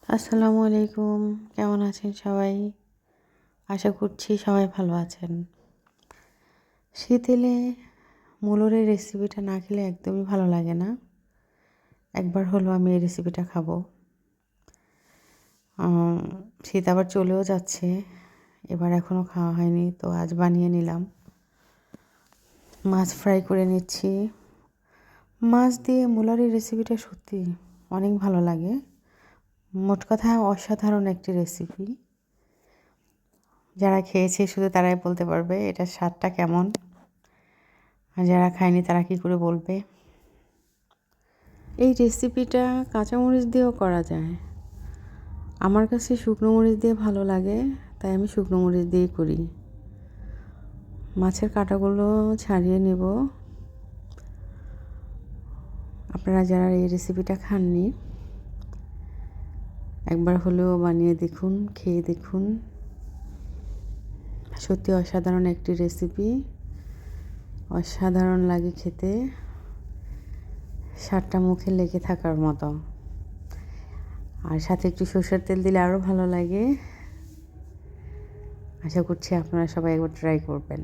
আসসালামু আলাইকুম। কেমন আছেন সবাই? আশা করছি সবাই ভালো আছেন। শীত এলে মূলোর এই রেসিপিটা না খেলে একদমই ভালো লাগে না। একবার হলেও আমি এই রেসিপিটা খাবো। আম শীত আবার চলেও যাচ্ছে। এবার এখনও খাওয়া হয়নি, তো আজ বানিয়ে নিলাম। মাছ ফ্রাই করে নিচ্ছি। মাছ দিয়ে মূলার এই রেসিপিটা সত্যি অনেক ভালো লাগে। মোট কথা অসাধারণ একটি রেসিপি। যারা খেয়েছে শুধু তারাই বলতে পারবে এটার স্বাদটা কেমন। আর যারা খায়নি তারা কী করে বলবে। এই রেসিপিটা কাঁচামরিচ দিয়েও করা যায়। আমার কাছে শুকনো মরিচ দিয়ে ভালো লাগে, তাই আমি শুকনো মরিচ দিয়েই করি। মাছের কাঁটাগুলো ছাড়িয়ে নেব। আপনারা যারা এই রেসিপিটা খাননি একবার হলেও বানিয়ে দেখুন, খেয়ে দেখুন। সত্যি অসাধারণ একটি রেসিপি, অসাধারণ লাগে খেতে, স্বাদটা মুখে লেগে থাকার মতো। আর সাথে একটু সরষের তেল দিলে আরও ভালো লাগে। আশা করছি আপনারা সবাই একবার ট্রাই করবেন।